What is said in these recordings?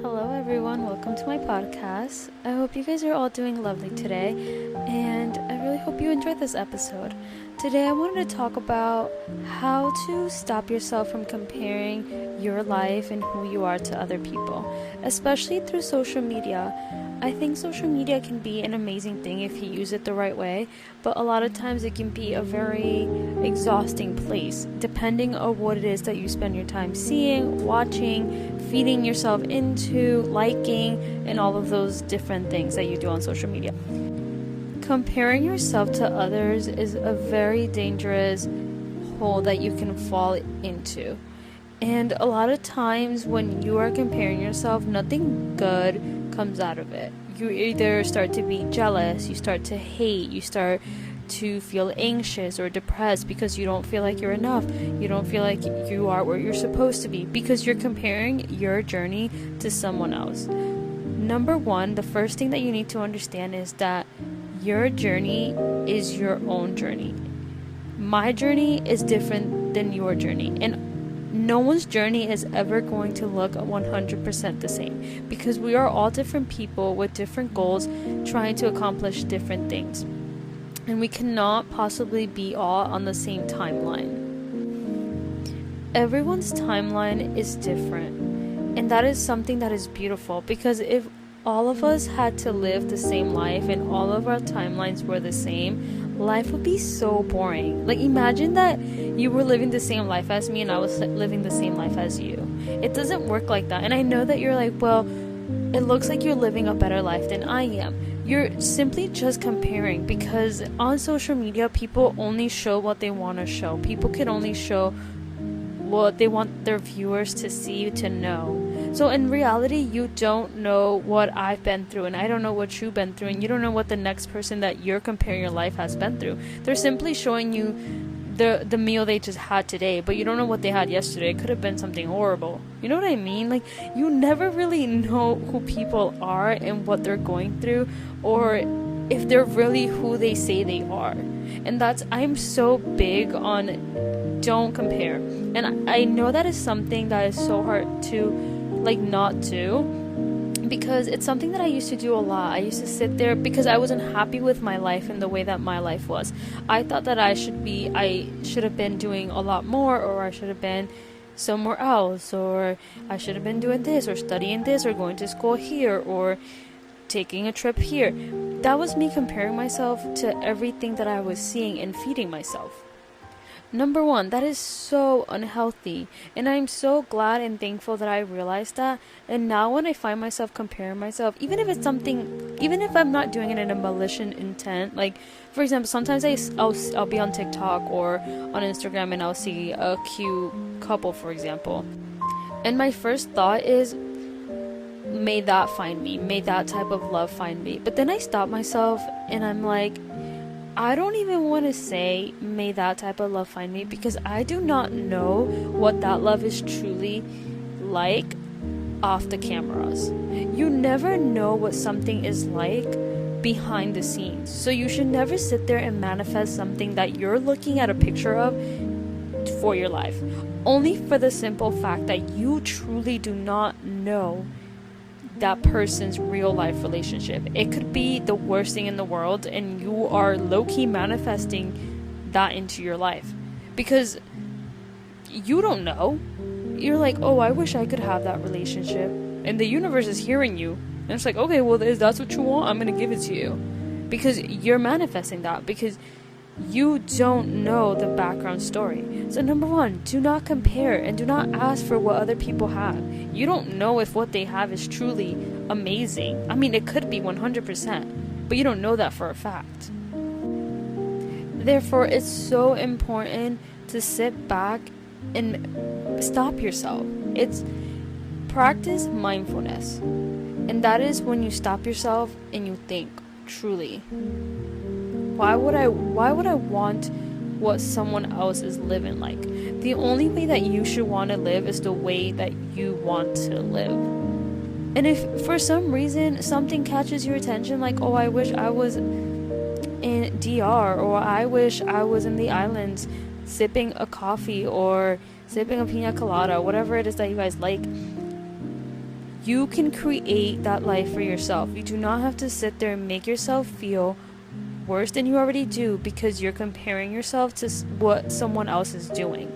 Hello, everyone. Welcome to my podcast. I hope you guys are all doing lovely today, and I really hope you enjoyed this episode. Today, I wanted to talk about how to stop yourself from comparing your life and who you are to other people, especially through social media. I think social media can be an amazing thing if you use it the right way, but a lot of times it can be a very exhausting place, depending on what it is that you spend your time seeing, watching, feeding yourself into, liking, and all of those different things that you do on social media. Comparing yourself to others is a very dangerous hole that you can fall into. And a lot of times when you are comparing yourself, nothing good comes out of it. You either start to be jealous, you start to hate, you start to feel anxious or depressed because you don't feel like you're enough. You don't feel like you are where you're supposed to be because you're comparing your journey to someone else. Number one, the first thing that you need to understand is that your journey is your own journey. My journey is different than your journey, and no one's journey is ever going to look 100% the same because we are all different people with different goals trying to accomplish different things. And we cannot possibly be all on the same timeline. Everyone's timeline is different. And that is something that is beautiful because if all of us had to live the same life and all of our timelines were the same, life would be so boring. Like, imagine that you were living the same life as me and I was living the same life as you. It doesn't work like that. And I know that you're like, well, it looks like you're living a better life than I am. You're simply just comparing because on social media, people only show what they want to show. People can only show what they want their viewers to see, to know. So in reality, you don't know what I've been through, and I don't know what you've been through, and you don't know what the next person that you're comparing your life has been through. They're simply showing you the meal they just had today, but you don't know what they had yesterday. It could have been something horrible. You know what I mean? Like, you never really know who people are and what they're going through, or if they're really who they say they are. And I'm so big on don't compare. And I know that is something that is so hard to not do, because it's something that I used to do a lot. I used to sit there because I wasn't happy with my life and the way that my life was. I thought that I should have been doing a lot more, or I should have been somewhere else, or I should have been doing this or studying this or going to school here or taking a trip here. That was me comparing myself to everything that I was seeing and feeding myself. Number one, that is so unhealthy, and I'm so glad and thankful that I realized that. And now when I find myself comparing myself, even if I'm not doing it in a malicious intent, like for example, sometimes I'll be on TikTok or on Instagram and I'll see a cute couple, for example, and my first thought is, may that find me, may that type of love find me. But then I stop myself and I'm like, I don't even want to say may that type of love find me, because I do not know what that love is truly like off the cameras. You never know what something is like behind the scenes. So you should never sit there and manifest something that you're looking at a picture of for your life, only for the simple fact that you truly do not know that person's real life relationship. It could be the worst thing in the world, and you are low-key manifesting that into your life because you don't know. You're like, oh, I wish I could have that relationship, and the universe is hearing you, and it's like, okay, well, if that's what you want, I'm gonna give it to you, because you're manifesting that because you don't know the background story. So number one, do not compare and do not ask for what other people have. You don't know if what they have is truly amazing. I mean, it could be 100%, but you don't know that for a fact. Therefore, it's so important to sit back and stop yourself. It's practice mindfulness. And that is when you stop yourself and you think truly, why would I want what someone else is living like? The only way that you should want to live is the way that you want to live. And if for some reason something catches your attention, like, oh, I wish I was in DR, or I wish I was in the islands sipping a coffee or sipping a pina colada, whatever it is that you guys like, You can create that life for yourself. You do not have to sit there and make yourself feel worse than you already do because you're comparing yourself to what someone else is doing.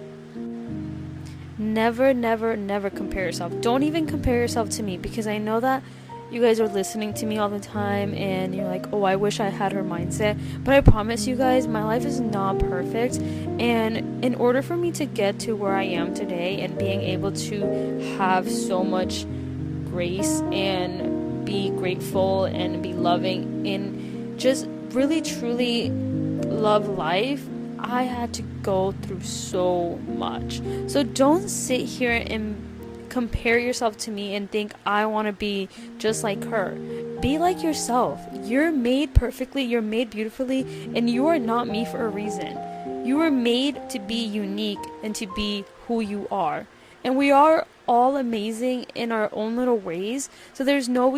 Never, never, never compare yourself. Don't even compare yourself to me, because I know that you guys are listening to me all the time and you're like, oh, I wish I had her mindset. But I promise you guys, my life is not perfect. And in order for me to get to where I am today and being able to have so much grace and be grateful and be loving and just really truly love life, I had to go through so much. So don't sit here and compare yourself to me and think I want to be just like her. Be like yourself. You're made perfectly, you're made beautifully, and you are not me for a reason. You were made to be unique and to be who you are. And we are all amazing in our own little ways. So there's no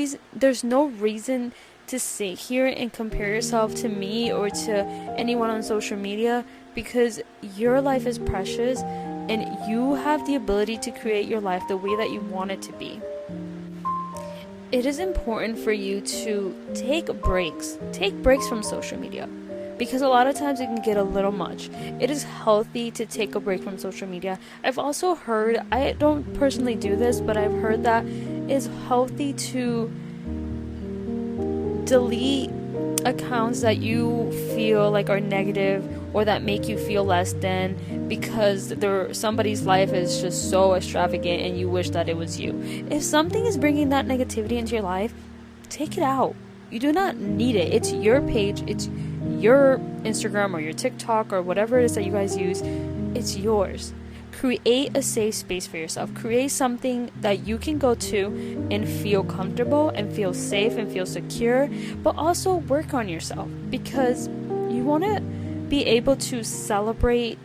reason to sit here and compare yourself to me or to anyone on social media, because your life is precious and you have the ability to create your life the way that you want it to be. It is important for you to take breaks from social media, because a lot of times it can get a little much. It is healthy to take a break from social media. I've also heard, I don't personally do this, but I've heard that it's healthy to delete accounts that you feel like are negative or that make you feel less than, because somebody's life is just so extravagant and you wish that it was you. If something is bringing that negativity into your life, take it out. You do not need it. It's your page, it's your Instagram or your TikTok or whatever it is that you guys use. It's yours. Create a safe space for yourself. Create something that you can go to and feel comfortable and feel safe and feel secure, but also work on yourself, because you want to be able to celebrate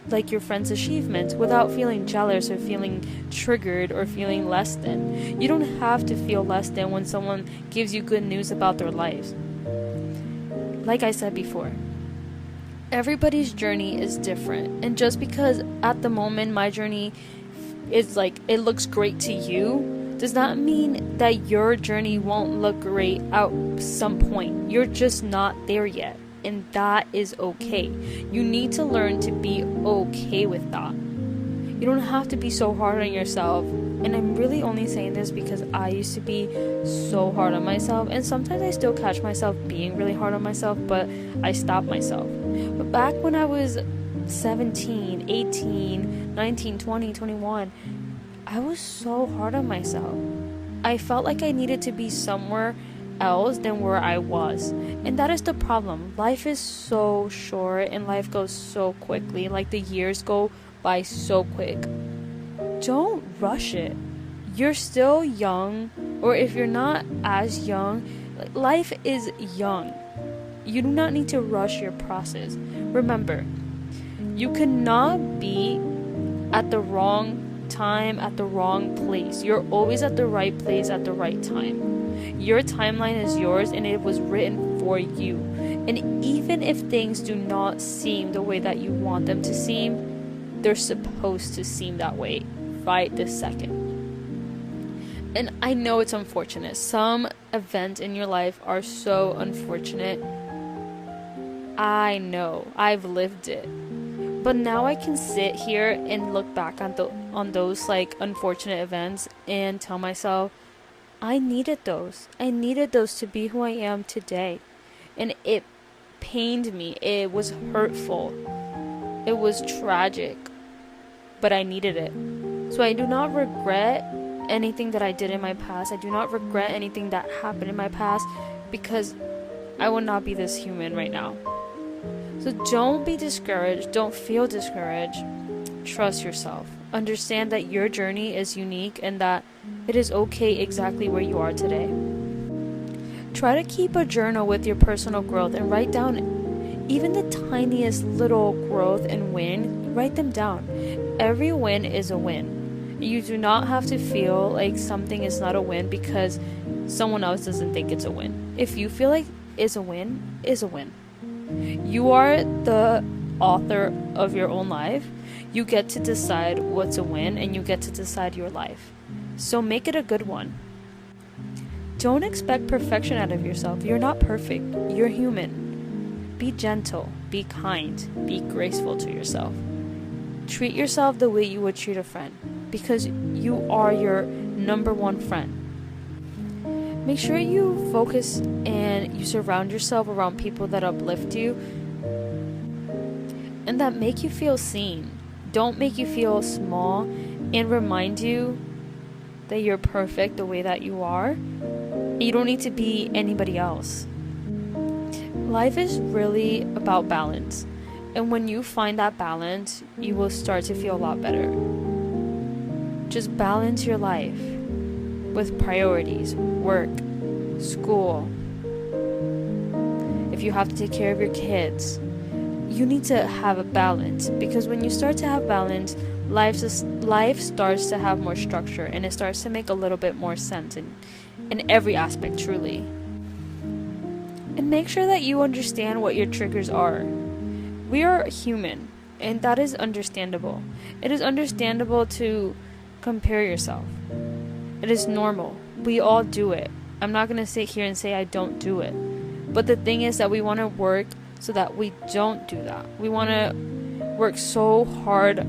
like your friends' achievements without feeling jealous or feeling triggered or feeling less than. You don't have to feel less than when someone gives you good news about their lives. Like I said before, everybody's journey is different, and just because at the moment my journey is like, it looks great to you, does not mean that your journey won't look great at some point. You're just not there yet, and that is okay. You need to learn to be okay with that. You don't have to be so hard on yourself. And I'm really only saying this because I used to be so hard on myself, and sometimes I still catch myself being really hard on myself, but I stop myself. But back when I was 17, 18, 19, 20, 21, I was so hard on myself. I felt like I needed to be somewhere else than where I was. And that is the problem. Life is so short and life goes so quickly. Like, the years go by so quick. Don't rush it. You're still young, or if you're not as young, life is young. You do not need to rush your process. Remember, you cannot be at the wrong time, at the wrong place. You're always at the right place at the right time. Your timeline is yours, and it was written for you. And even if things do not seem the way that you want them to seem, they're supposed to seem that way right this second. And I know it's unfortunate. Some events in your life are so unfortunate. I know. I've lived it. But now I can sit here and look back on those like unfortunate events and tell myself, I needed those. I needed those to be who I am today. And it pained me. It was hurtful. It was tragic. But I needed it. So I do not regret anything that I did in my past. I do not regret anything that happened in my past, because I would not be this human right now. So don't be discouraged. Don't feel discouraged. Trust yourself. Understand that your journey is unique and that it is okay exactly where you are today. Try to keep a journal with your personal growth and write down even the tiniest little growth and win. Write them down. Every win is a win. You do not have to feel like something is not a win because someone else doesn't think it's a win. If you feel like it's a win, it's a win. You are the author of your own life. You get to decide what's a win, and you get to decide your life. So make it a good one. Don't expect perfection out of yourself. You're not perfect. You're human. Be gentle, be kind, be graceful to yourself. Treat yourself the way you would treat a friend, because you are your number one friend. Make sure you focus and you surround yourself around people that uplift you and that make you feel seen. Don't make you feel small and remind you that you're perfect the way that you are. You don't need to be anybody else. Life is really about balance. And when you find that balance, you will start to feel a lot better. Just balance your life with priorities, work, school. If you have to take care of your kids, you need to have a balance, because when you start to have balance, life starts to have more structure and it starts to make a little bit more sense in every aspect, truly. And make sure that you understand what your triggers are. We are human, and that is understandable. It is understandable to compare yourself. It is normal. We all do it. I'm not going to sit here and say I don't do it. But the thing is that we want to work so that we don't do that. We want to work so hard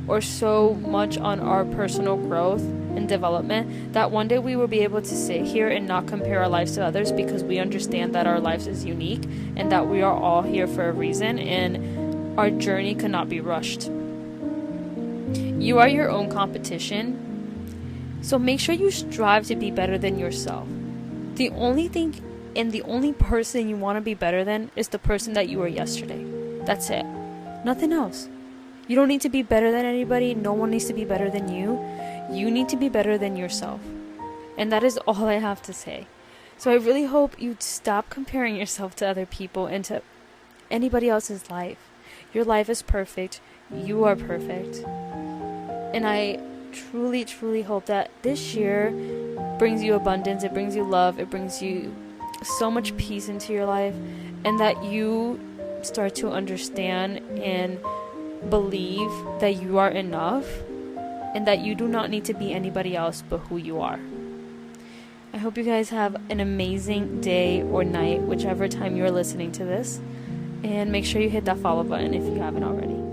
or so much on our personal growth and development that one day we will be able to sit here and not compare our lives to others, because we understand that our lives is unique and that we are all here for a reason and our journey cannot be rushed. You are your own competition, so make sure you strive to be better than yourself. The only thing and the only person you want to be better than is the person that you were yesterday. That's it. Nothing else. You don't need to be better than anybody. No one needs to be better than you. You need to be better than yourself. And that is all I have to say. So I really hope you stop comparing yourself to other people and to anybody else's life. Your life is perfect. You are perfect. And I truly, truly hope that this year brings you abundance. It brings you love. It brings you so much peace into your life. And that you start to understand and believe that you are enough and that you do not need to be anybody else but who you are. I hope you guys have an amazing day or night, whichever time you're listening to this. And make sure you hit that follow button if you haven't already.